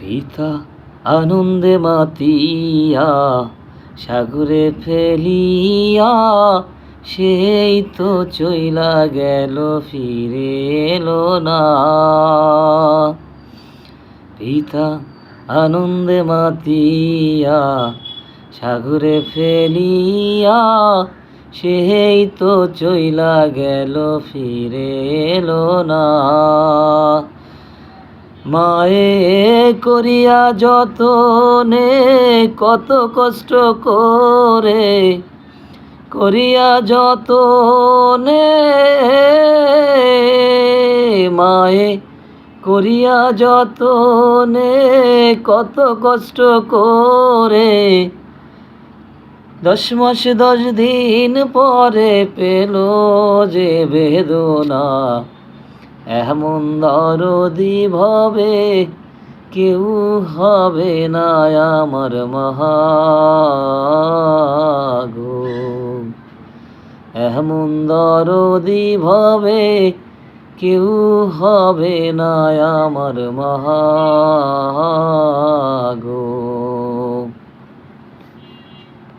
পিতা আনন্দে মাতিয়া সাগরে ফেলিয়া, সেই তো চইলা গেল ফিরে এলো না। পিতা আনন্দে মাতিয়া সাগরে ফেলিয়া, সেই তো চইলা গেল ফিরে এলো না। মায়ে করিয়া যতনে কত কষ্ট করে, করিয়া যতনে মায়ে করিয়া যতনে কত কষ্ট করে, 10 মাস 10 দিন পরে পেল যে বেদনা। এমন দরদি ভবে কেউ হবে না আমার মাগো। এমন দরদি ভবে কেউ হবে না আমার মাগো।